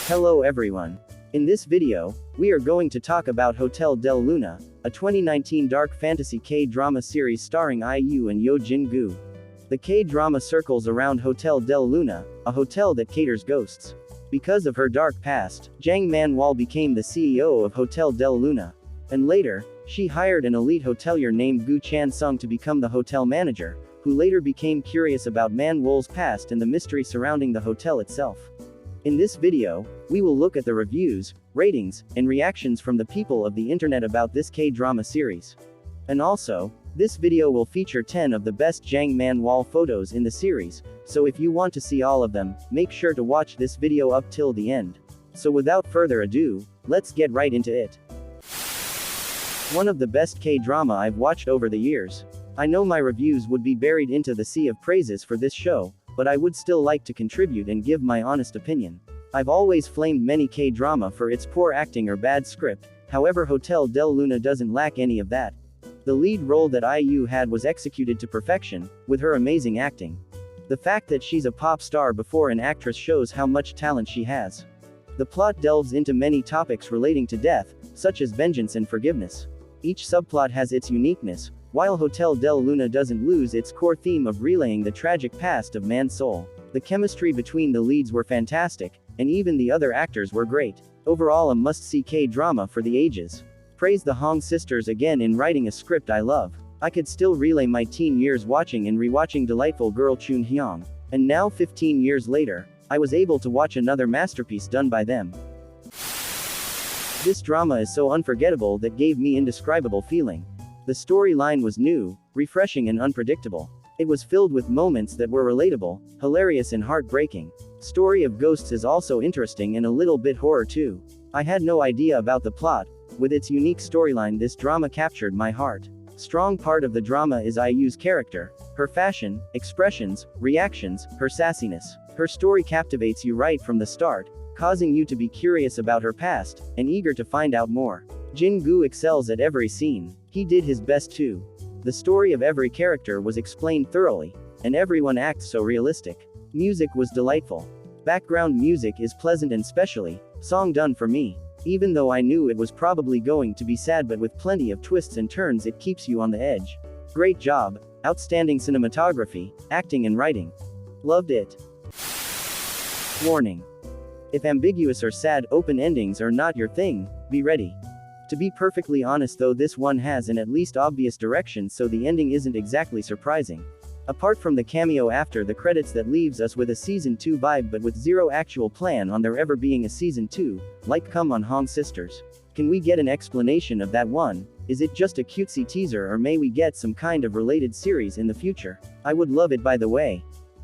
Hello everyone. In this video, we are going to talk about Hotel del Luna, a 2019 dark fantasy K-drama series starring IU and Yeo Jin-goo. The K-drama circles around Hotel del Luna, a hotel that caters ghosts. Because of her dark past, Jang Man-wol became the CEO of Hotel del Luna. And later, she hired an elite hotelier named Gu Chan-sung to become the hotel manager, who later became curious about Man-wol's past and the mystery surrounding the hotel itself. In this video, we will look at the reviews, ratings, and reactions from the people of the internet about this K-drama series. And also, this video will feature 10 of the best Jang Man-wol photos in the series, so if you want to see all of them, make sure to watch this video up till the end. So without further ado, let's get right into it. One of the best K-drama I've watched over the years. I know my reviews would be buried into the sea of praises for this show, but I would still like to contribute and give my honest opinion. I've always flamed many K-drama for its poor acting or bad script, however Hotel del Luna doesn't lack any of that. The lead role that IU had was executed to perfection, with her amazing acting. The fact that she's a pop star before an actress shows how much talent she has. The plot delves into many topics relating to death, such as vengeance and forgiveness. Each subplot has its uniqueness, while Hotel del Luna doesn't lose its core theme of relaying the tragic past of man's soul. The chemistry between the leads were fantastic, and even the other actors were great. Overall a must-see K-drama for the ages. Praise the Hong sisters again in writing a script I love. I could still relay my teen years watching and rewatching delightful Girl Chun Hyung. And now 15 years later, I was able to watch another masterpiece done by them. This drama is so unforgettable that gave me indescribable feeling. The storyline was new, refreshing and unpredictable. It was filled with moments that were relatable, hilarious and heartbreaking. Story of Ghosts is also interesting and a little bit horror too. I had no idea about the plot. With its unique storyline, this drama captured my heart. Strong part of the drama is IU's character, her fashion, expressions, reactions, her sassiness. Her story captivates you right from the start, causing you to be curious about her past, and eager to find out more. Jin-goo excels at every scene. He did his best too. The story of every character was explained thoroughly, and everyone acts so realistic. Music was delightful. Background music is pleasant and specially, song done for me. Even though I knew it was probably going to be sad, but with plenty of twists and turns it keeps you on the edge. Great job, outstanding cinematography, acting and writing. Loved it. Warning. If ambiguous or sad open endings are not your thing, be ready. To be perfectly honest though, this one has an at least obvious direction, so the ending isn't exactly surprising. Apart from the cameo after the credits that leaves us with a season 2 vibe but with zero actual plan on there ever being a season 2, like come on Hong sisters. Can we get an explanation of that one? Is it just a cutesy teaser or may we get some kind of related series in the future? I would love it by the way.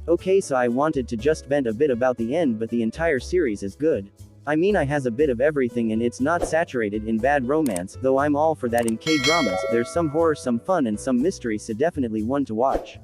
Okay, so I wanted to just vent a bit about the end, but the entire series is good. I mean, it has a bit of everything and it's not saturated in bad romance, though I'm all for that in K-dramas. There's some horror, some fun and some mystery, so definitely one to watch.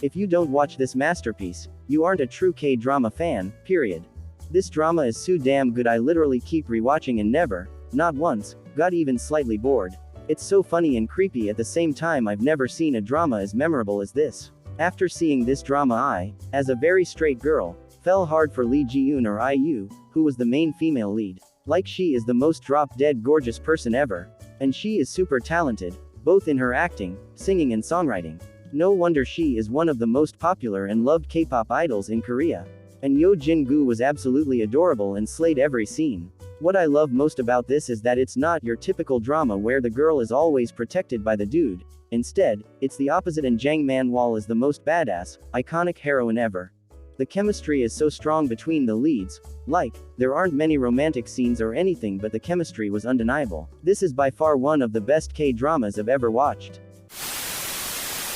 If you don't watch this masterpiece, you aren't a true K-drama fan, period. This drama is so damn good I literally keep rewatching and never, not once, got even slightly bored. It's so funny and creepy at the same time. I've never seen a drama as memorable as this. After seeing this drama I, as a very straight girl, fell hard for Lee Ji-eun or IU, who was the main female lead. Like, she is the most drop-dead gorgeous person ever. And she is super talented, both in her acting, singing and songwriting. No wonder she is one of the most popular and loved K-pop idols in Korea. And Yeo Jin-goo was absolutely adorable and slayed every scene. What I love most about this is that it's not your typical drama where the girl is always protected by the dude. Instead, it's the opposite, and Jang Man-wol is the most badass, iconic heroine ever. The chemistry is so strong between the leads. Like, there aren't many romantic scenes or anything, but the chemistry was undeniable. This is by far one of the best K-dramas I've ever watched.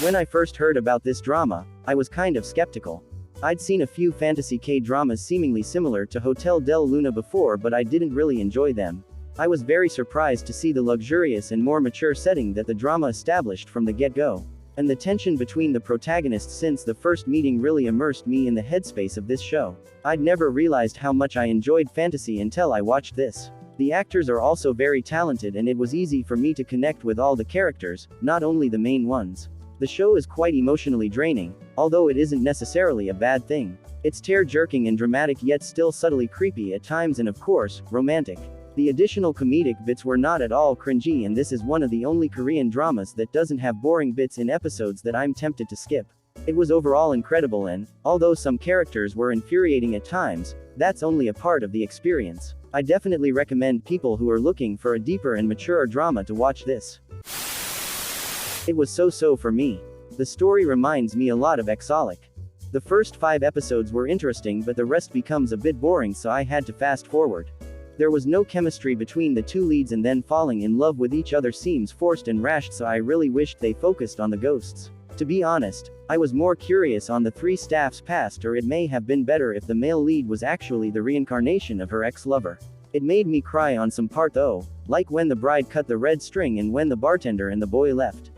When I first heard about this drama, I was kind of skeptical. I'd seen a few fantasy K-dramas seemingly similar to Hotel del Luna before, but I didn't really enjoy them. I was very surprised to see the luxurious and more mature setting that the drama established from the get-go. And the tension between the protagonists since the first meeting really immersed me in the headspace of this show. I'd never realized how much I enjoyed fantasy until I watched this. The actors are also very talented and it was easy for me to connect with all the characters, not only the main ones. The show is quite emotionally draining, although it isn't necessarily a bad thing. It's tear-jerking and dramatic yet still subtly creepy at times and of course, romantic. The additional comedic bits were not at all cringy, and this is one of the only Korean dramas that doesn't have boring bits in episodes that I'm tempted to skip. It was overall incredible, and, although some characters were infuriating at times, that's only a part of the experience. I definitely recommend people who are looking for a deeper and maturer drama to watch this. It was so-so for me. The story reminds me a lot of Exolic. The first 5 episodes were interesting, but the rest becomes a bit boring, so I had to fast forward. There was no chemistry between the two leads, and then falling in love with each other seems forced and rushed, so I really wished they focused on the ghosts. To be honest, I was more curious on the 3 staff's past, or it may have been better if the male lead was actually the reincarnation of her ex-lover. It made me cry on some part though, like when the bride cut the red string and when the bartender and the boy left.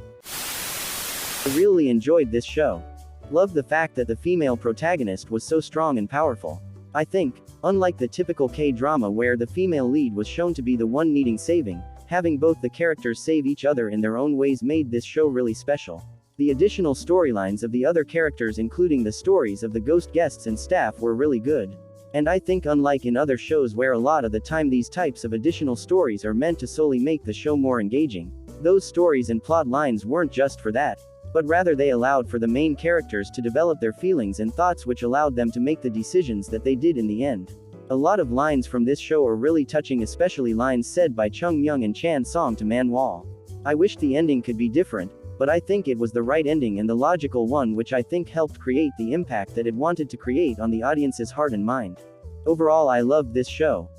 I really enjoyed this show. Loved the fact that the female protagonist was so strong and powerful. I think, unlike the typical K-drama where the female lead was shown to be the one needing saving, having both the characters save each other in their own ways made this show really special. The additional storylines of the other characters, including the stories of the ghost guests and staff, were really good. And I think, unlike in other shows where a lot of the time these types of additional stories are meant to solely make the show more engaging, those stories and plot lines weren't just for that, but rather they allowed for the main characters to develop their feelings and thoughts, which allowed them to make the decisions that they did in the end. A lot of lines from this show are really touching, especially lines said by Chung Myung and Chan Song to Man Wall. I wish the ending could be different, but I think it was the right ending and the logical one, which I think helped create the impact that it wanted to create on the audience's heart and mind. Overall, I loved this show.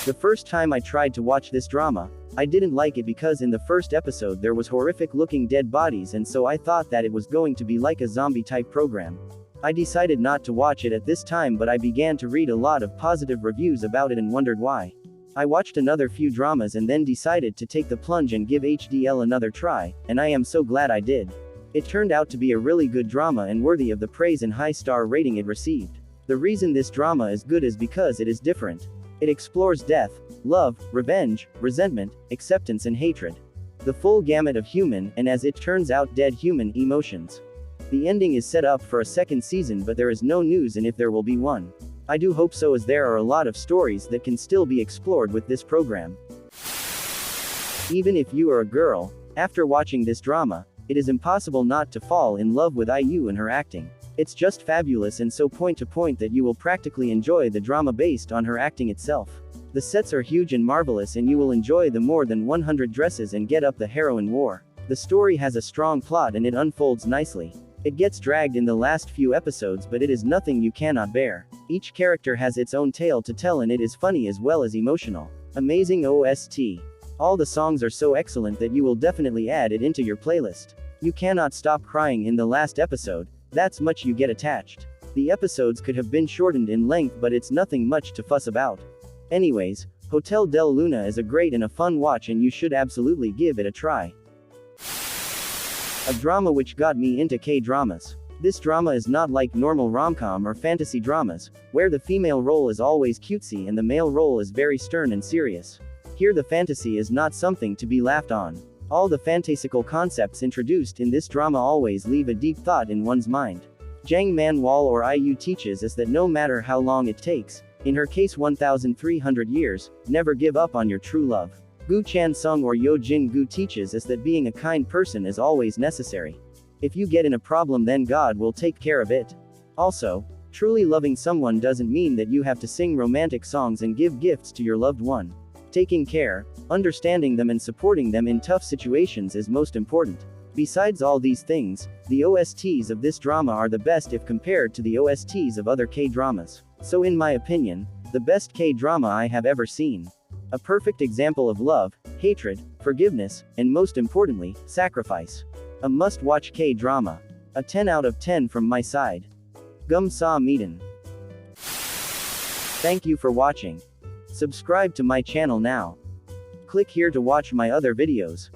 The first time I tried to watch this drama, I didn't like it because in the first episode there was horrific looking dead bodies, and so I thought that it was going to be like a zombie type program. I decided not to watch it at this time, but I began to read a lot of positive reviews about it and wondered why. I watched another few dramas and then decided to take the plunge and give HDL another try, and I am so glad I did. It turned out to be a really good drama and worthy of the praise and high star rating it received. The reason this drama is good is because it is different. It explores death, love, revenge, resentment, acceptance and hatred. The full gamut of human, and as it turns out, dead human emotions. The ending is set up for a second season, but there is no news in if there will be one. I do hope so, as there are a lot of stories that can still be explored with this program. Even if you are a girl, after watching this drama, it is impossible not to fall in love with IU and her acting. It's just fabulous, and so point to point that you will practically enjoy the drama based on her acting itself. The sets are huge and marvelous, and you will enjoy the more than 100 dresses and get up the heroine war. The story has a strong plot and it unfolds nicely. It gets dragged in the last few episodes, but it is nothing you cannot bear. Each character has its own tale to tell, and it is funny as well as emotional. Amazing OST. All the songs are so excellent that you will definitely add it into your playlist. You cannot stop crying in the last episode, that's much you get attached. The episodes could have been shortened in length, but it's nothing much to fuss about. Anyways, Hotel del Luna is a great and a fun watch, and you should absolutely give it a try. A drama which got me into K-dramas. This drama is not like normal rom-com or fantasy dramas, where the female role is always cutesy and the male role is very stern and serious. Here the fantasy is not something to be laughed on. All the fantastical concepts introduced in this drama always leave a deep thought in one's mind. Jang Man-wol or IU teaches us that no matter how long it takes, in her case 1,300 years, never give up on your true love. Gu Chan-sung or Yeo Jin-goo teaches us that being a kind person is always necessary. If you get in a problem, then God will take care of it. Also, truly loving someone doesn't mean that you have to sing romantic songs and give gifts to your loved one. Taking care, understanding them and supporting them in tough situations is most important. Besides all these things, the OSTs of this drama are the best if compared to the OSTs of other K-dramas. So in my opinion, the best K-drama I have ever seen. A perfect example of love, hatred, forgiveness, and most importantly, sacrifice. A must-watch K-drama. A 10 out of 10 from my side. Gum sa meetin. Thank you for watching. Subscribe to my channel now. Click here to watch my other videos.